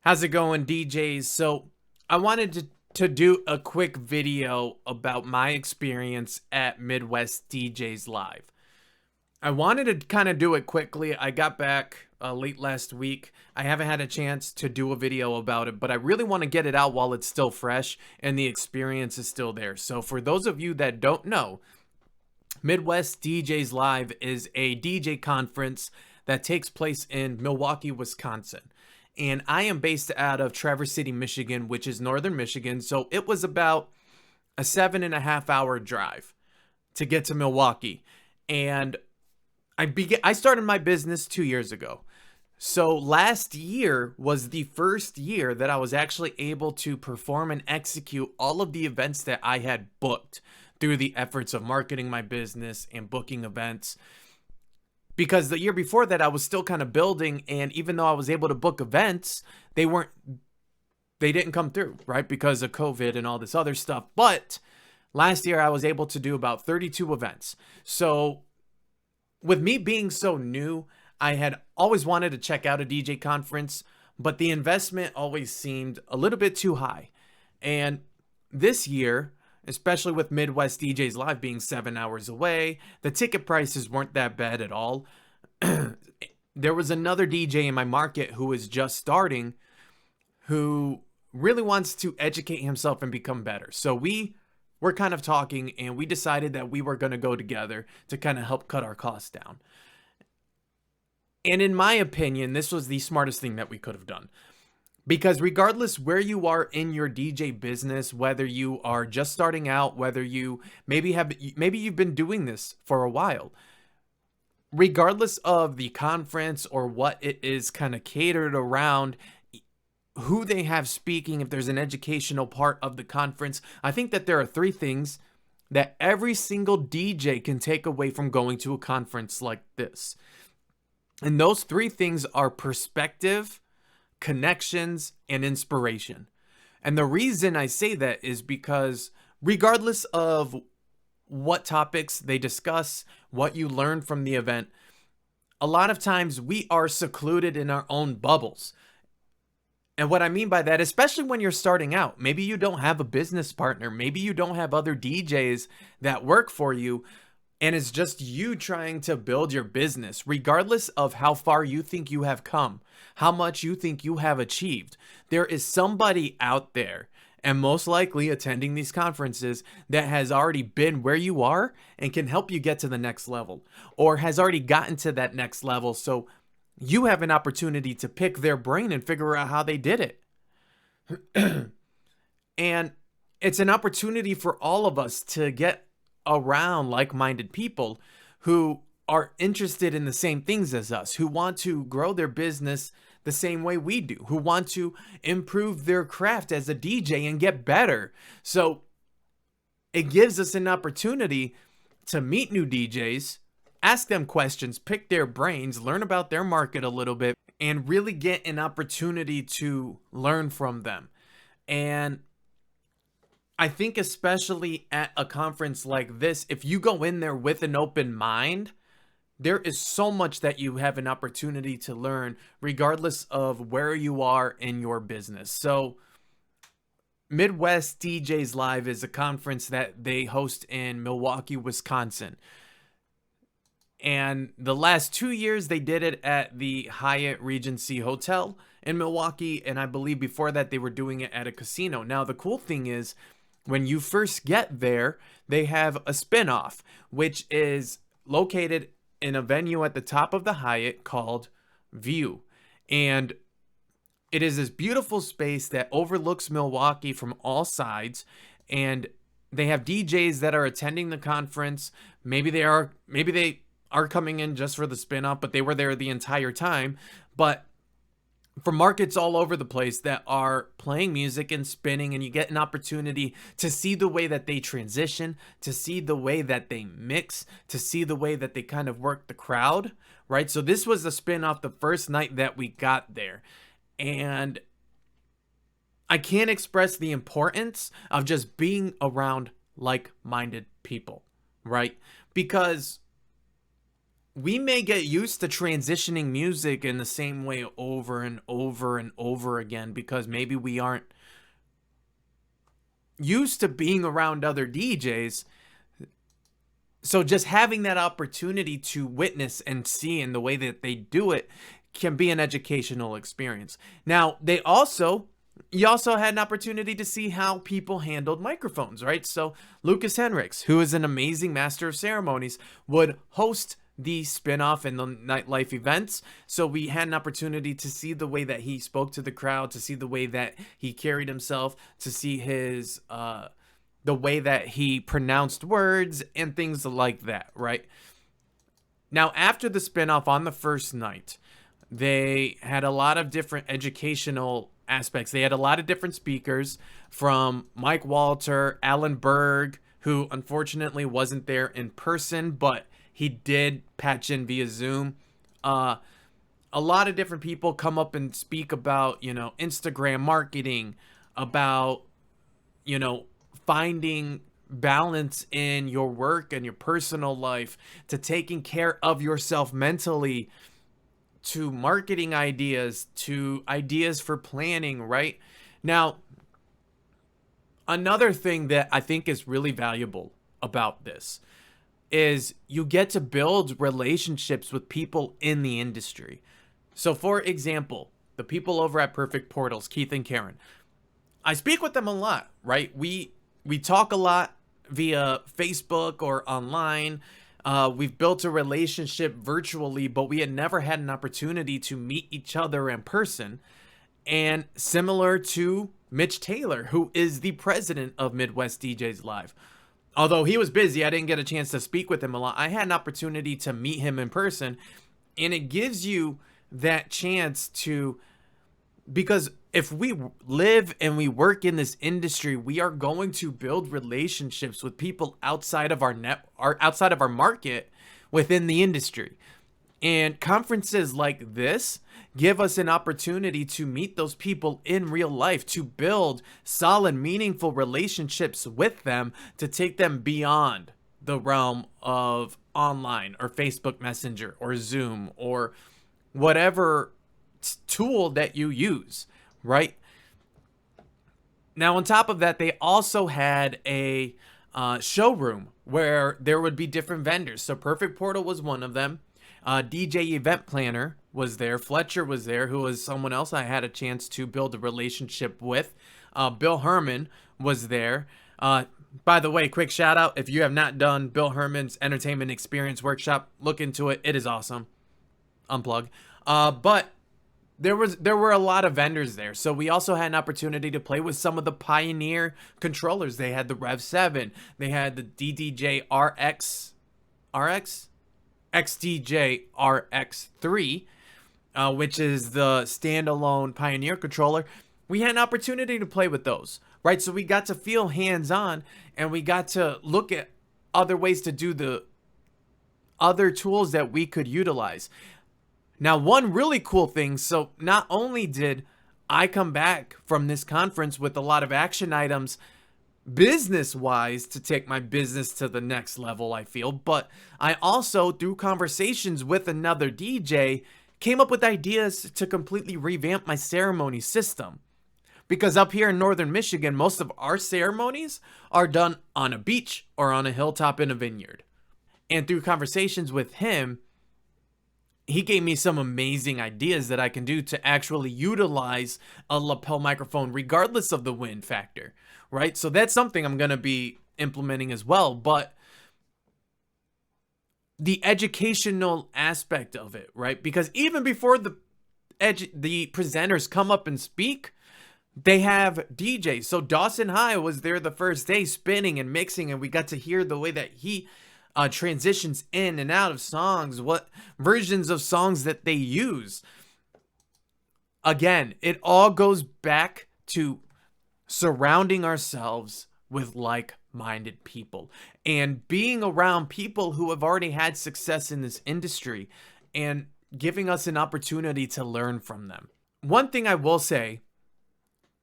How's it going, DJs? So, I wanted to do a quick video about my experience at Midwest DJs Live. I wanted to kind of do it quickly. I got back late last week. I haven't had a chance to do a video about it, but I really want to get it out while it's still fresh and the experience is still there. So, for those of you that don't know, Midwest DJs Live is a DJ conference that takes place in Milwaukee, Wisconsin. And I am based out of Traverse City, Michigan, which is northern Michigan. So it was about a 7.5 hour drive to get to Milwaukee. And I started my business 2 years ago. So last year was the first year that I was actually able to perform and execute all of the events that I had booked through the efforts of marketing my business and booking events. Because the year before that, I was still kind of building, and even though I was able to book events, they didn't come through, right? Because of COVID and all this other stuff. But last year I was able to do about 32 events. So with me being so new, I had always wanted to check out a DJ conference, but the investment always seemed a little bit too high. And this year, especially with Midwest DJs Live being 7 hours away, the ticket prices weren't that bad at all. There was another DJ in my market who is just starting, who really wants to educate himself and become better. So we were kind of talking, and we decided that we were going to go together to kind of help cut our costs down. And in my opinion, this was the smartest thing that we could have done. Because regardless where you are in your DJ business, whether you are just starting out, whether you maybe you've been doing this for a while, regardless of the conference or what it is kind of catered around, who they have speaking, if there's an educational part of the conference, I think that there are three things that every single DJ can take away from going to a conference like this. And those three things are perspective, connections, and inspiration. And the reason I say that is because regardless of what topics they discuss, what you learn from the event, a lot of times we are secluded in our own bubbles. And what I mean by that, especially when you're starting out, maybe you don't have a business partner, maybe you don't have other DJs that work for you, and it's just you trying to build your business, regardless of how far you think you have come, how much you think you have achieved. There is somebody out there, and most likely attending these conferences, that has already been where you are and can help you get to the next level, or has already gotten to that next level. So you have an opportunity to pick their brain and figure out how they did it. And it's an opportunity for all of us to get around like-minded people who are interested in the same things as us, who want to grow their business the same way we do, who want to improve their craft as a DJ and get better. So it gives us an opportunity to meet new DJs, ask them questions, pick their brains, learn about their market a little bit, and really get an opportunity to learn from them. And I think especially at a conference like this, if you go in there with an open mind, there is so much that you have an opportunity to learn regardless of where you are in your business. So Midwest DJs Live is a conference that they host in Milwaukee, Wisconsin. And the last 2 years they did it at the Hyatt Regency Hotel in Milwaukee. And I believe before that they were doing it at a casino. Now, the cool thing is, when you first get there, they have a spinoff, which is located in a venue at the top of the Hyatt called View. And it is this beautiful space that overlooks Milwaukee from all sides. And they have DJs that are attending the conference. Maybe they are coming in just for the spinoff, but they were there the entire time. But from markets all over the place that are playing music and spinning, and you get an opportunity to see the way that they transition, to see the way that they mix, to see the way that they kind of work the crowd, right? So this was the spin-off the first night that we got there. And I can't express the importance of just being around like-minded people, right? Because we may get used to transitioning music in the same way over and over and over again because maybe we aren't used to being around other DJs. So just having that opportunity to witness and see in the way that they do it can be an educational experience. Now, you also had an opportunity to see how people handled microphones, right? So Lucas Henricks, who is an amazing master of ceremonies, would host the spin-off and the nightlife events. So we had an opportunity to see the way that he spoke to the crowd, to see the way that he carried himself, to see his the way that he pronounced words and things like that, right? Now, after the spin-off on the first night, they had a lot of different educational aspects. They had a lot of different speakers, from Mike Walter, Alan Berg, who unfortunately wasn't there in person, but he did patch in via Zoom. A lot of different people come up and speak about, Instagram marketing, about, finding balance in your work and your personal life, to taking care of yourself mentally, to marketing ideas, to ideas for planning, right? Now, another thing that I think is really valuable about this is you get to build relationships with people in the industry. So for example, the people over at Perfect Portals, Keith and Karen, I speak with them a lot, right? We talk a lot via Facebook or online. We've built a relationship virtually, but we had never had an opportunity to meet each other in person. And similar to Mitch Taylor, who is the president of Midwest DJs Live. Although he was busy, I didn't get a chance to speak with him a lot. I had an opportunity to meet him in person, and it gives you that chance to, because if we live and we work in this industry, we are going to build relationships with people outside of outside of our market within the industry. And conferences like this give us an opportunity to meet those people in real life, to build solid, meaningful relationships with them, to take them beyond the realm of online or Facebook Messenger or Zoom or whatever tool that you use, right? Now, on top of that, they also had a showroom where there would be different vendors. So Perfect Portal was one of them. DJ Event Planner was there. Fletcher was there, who was someone else I had a chance to build a relationship with. Bill Herman was there. By the way, quick shout out. If you have not done Bill Herman's Entertainment Experience Workshop, look into it. It is awesome. Unplug. But there were a lot of vendors there. So we also had an opportunity to play with some of the Pioneer controllers. They had the Rev 7. They had the DDJ XDJ RX3, which is the standalone Pioneer controller. We had an opportunity to play with those, right? So we got to feel hands-on, and we got to look at other ways to do the other tools that we could utilize. Now, one really cool thing, so not only did I come back from this conference with a lot of action items business-wise to take my business to the next level, I feel, but I also, through conversations with another DJ, came up with ideas to completely revamp my ceremony system. Because up here in northern Michigan, most of our ceremonies are done on a beach or on a hilltop in a vineyard. And through conversations with him, he gave me some amazing ideas that I can do to actually utilize a lapel microphone regardless of the wind factor, right? So that's something I'm going to be implementing as well. But the educational aspect of it, right? Because even before the presenters come up and speak, they have DJs. So Dawson High was there the first day spinning and mixing, and we got to hear the way that he transitions in and out of songs, what versions of songs that they use. Again, it all goes back to surrounding ourselves with like-minded people and being around people who have already had success in this industry and giving us an opportunity to learn from them. One thing I will say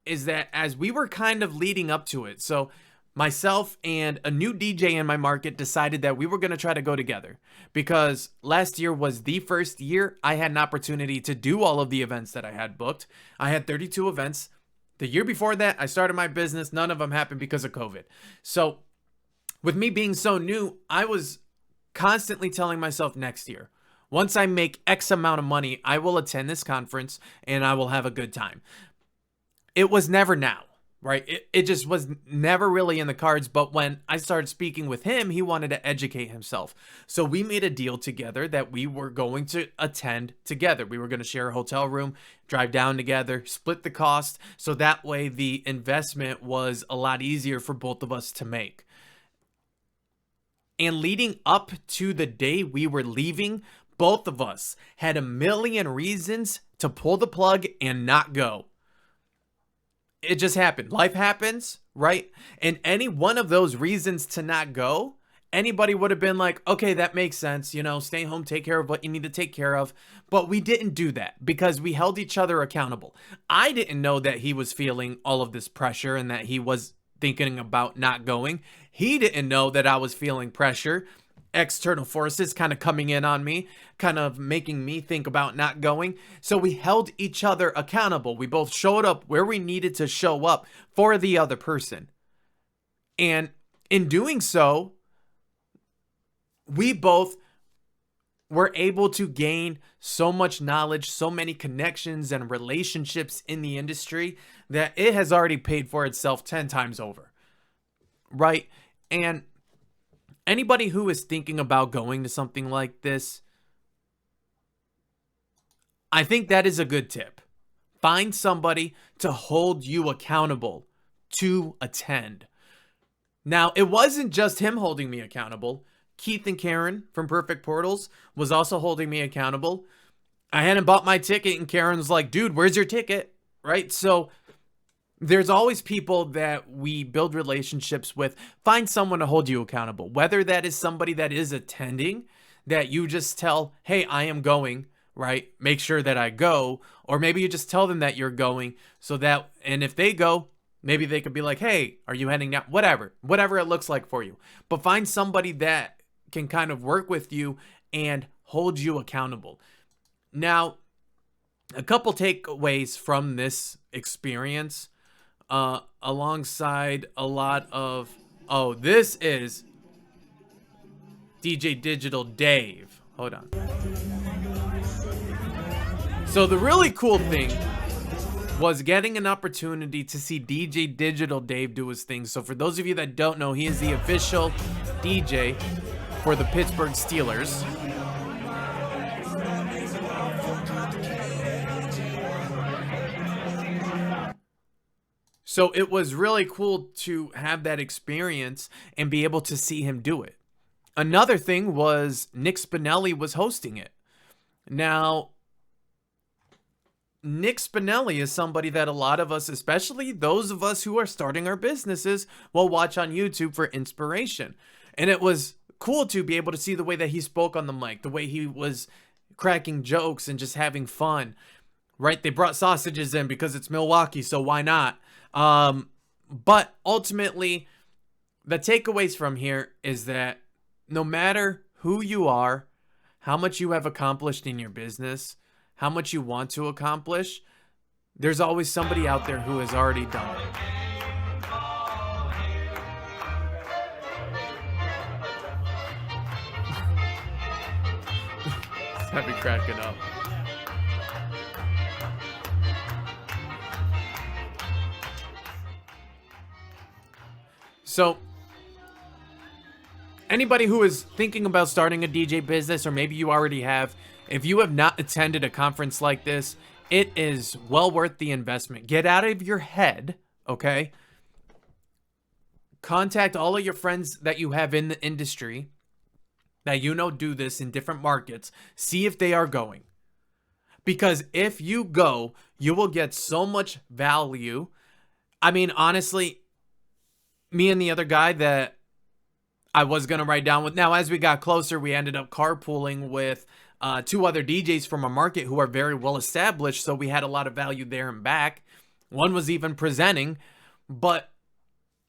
is that as we were kind of leading up to it, so myself and a new DJ in my market decided that we were going to try to go together, because last year was the first year I had an opportunity to do all of the events that I had booked. I had 32 events. The year before that, I started my business. None of them happened because of COVID. So with me being so new, I was constantly telling myself, next year, once I make X amount of money, I will attend this conference and I will have a good time. It was never now, right? It just was never really in the cards. But when I started speaking with him, he wanted to educate himself. So we made a deal together that we were going to attend together. We were going to share a hotel room, drive down together, split the cost. So that way the investment was a lot easier for both of us to make. And leading up to the day we were leaving, both of us had a million reasons to pull the plug and not go. It just happened. Life happens, right? And any one of those reasons to not go, anybody would have been like, okay, that makes sense. You know, stay home, take care of what you need to take care of. But we didn't do that because we held each other accountable. I didn't know that he was feeling all of this pressure and that he was thinking about not going. He didn't know that I was feeling pressure, external forces kind of coming in on me, kind of making me think about not going. So we held each other accountable. We both showed up where we needed to show up for the other person. And in doing so, we both were able to gain so much knowledge, so many connections and relationships in the industry that it has already paid for itself 10 times over, right? And anybody who is thinking about going to something like this, I think that is a good tip. Find somebody to hold you accountable to attend. Now, it wasn't just him holding me accountable. Keith and Karen from Perfect Portals was also holding me accountable. I hadn't bought my ticket and Karen was like, dude, where's your ticket? Right? So there's always people that we build relationships with. Find someone to hold you accountable, whether that is somebody that is attending that you just tell, hey, I am going, right? Make sure that I go. Or maybe you just tell them that you're going so that, and if they go, maybe they could be like, hey, are you heading now? Whatever it looks like for you. But find somebody that can kind of work with you and hold you accountable. Now, a couple takeaways from this experience, alongside a lot of, oh, this is DJ Digital Dave. Hold on. So the really cool thing was getting an opportunity to see DJ Digital Dave do his thing. So for those of you that don't know, he is the official DJ for the Pittsburgh Steelers. So it was really cool to have that experience and be able to see him do it. Another thing was Nick Spinelli was hosting it. Now, Nick Spinelli is somebody that a lot of us, especially those of us who are starting our businesses, will watch on YouTube for inspiration. And it was cool to be able to see the way that he spoke on the mic, the way he was cracking jokes and just having fun, right? They brought sausages in because it's Milwaukee, so why not? But ultimately, the takeaways from here is that no matter who you are, how much you have accomplished in your business, how much you want to accomplish, there's always somebody out there who has already done it. I'd be cracking up. So, anybody who is thinking about starting a DJ business, or maybe you already have, if you have not attended a conference like this, it is well worth the investment. Get out of your head, okay? Contact all of your friends that you have in the industry that you know do this in different markets. See if they are going. Because if you go, you will get so much value. I mean, honestly, me and the other guy that I was going to ride down with, now as we got closer, we ended up carpooling with two other DJs from a market who are very well established, so we had a lot of value there and back. One was even presenting, but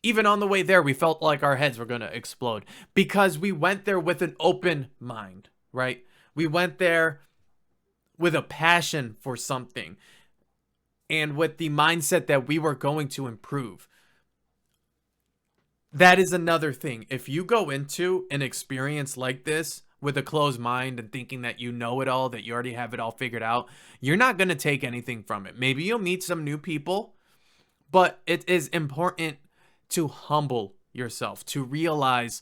even on the way there, we felt like our heads were going to explode because we went there with an open mind, right? We went there with a passion for something and with the mindset that we were going to improve. That is another thing. If you go into an experience like this with a closed mind and thinking that you know it all, that you already have it all figured out, you're not going to take anything from it. Maybe you'll meet some new people, but it is important to humble yourself, to realize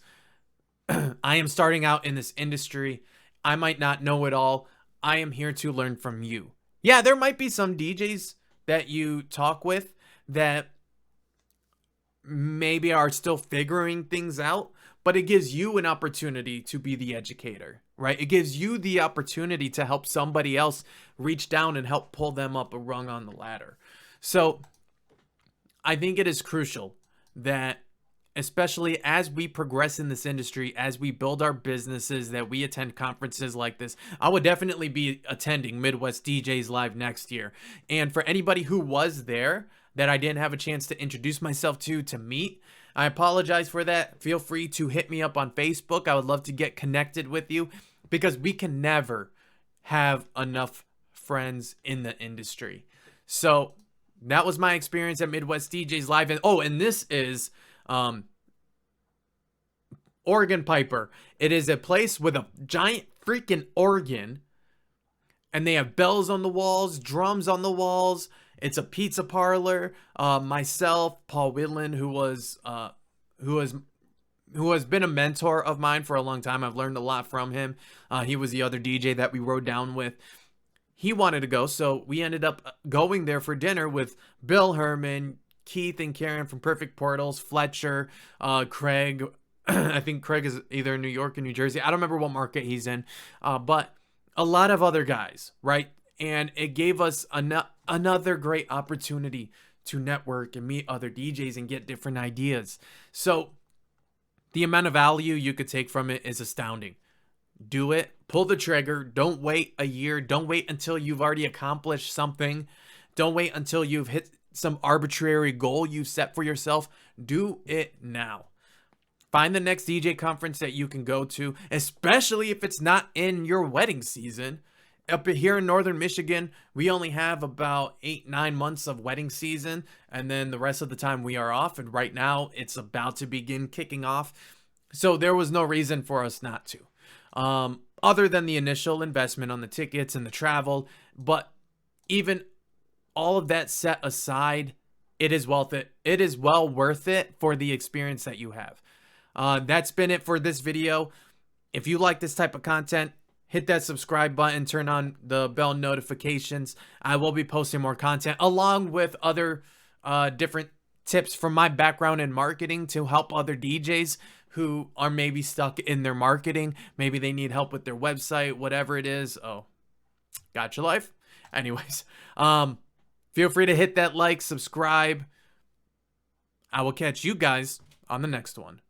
I am starting out in this industry. I might not know it all. I am here to learn from you. Yeah, there might be some DJs that you talk with that maybe are still figuring things out, but it gives you an opportunity to be the educator, right? It gives you the opportunity to help somebody else reach down and help pull them up a rung on the ladder. So I think it is crucial that, especially as we progress in this industry, as we build our businesses, that we attend conferences like this. I would definitely be attending Midwest DJs Live next year. And for anybody who was there that I didn't have a chance to introduce myself to meet, I apologize for that. Feel free to hit me up on Facebook. I would love to get connected with you because we can never have enough friends in the industry. So that was my experience at Midwest DJs Live. And this is Organ Piper. It is a place with a giant freaking organ, and they have bells on the walls, drums on the walls. It's a pizza parlor. Myself, Paul Whitland, who has been a mentor of mine for a long time. I've learned a lot from him. He was the other DJ that we rode down with. He wanted to go, so we ended up going there for dinner with Bill Herman, Keith and Karen from Perfect Portals, Fletcher, Craig. I think Craig is either in New York or New Jersey. I don't remember what market he's in, but a lot of other guys, right? And it gave us another great opportunity to network and meet other DJs and get different ideas. So the amount of value you could take from it is astounding. Do it. Pull the trigger. Don't wait a year. Don't wait until you've already accomplished something. Don't wait until you've hit some arbitrary goal you set for yourself. Do it now. Find the next DJ conference that you can go to, especially if it's not in your wedding season. Up here in Northern Michigan, we only have about 8-9 months of wedding season, and then the rest of the time we are off, and right now it's about to begin kicking off. So there was no reason for us not to. Other than the initial investment on the tickets and the travel, but even all of that set aside, it is worth it. It is well worth it for the experience that you have. That's been it for this video. If you like this type of content, hit that subscribe button, turn on the bell notifications. I will be posting more content along with other different tips from my background in marketing to help other DJs who are maybe stuck in their marketing. Maybe they need help with their website, whatever it is. Oh, gotcha life. Anyways, feel free to hit that like, subscribe. I will catch you guys on the next one.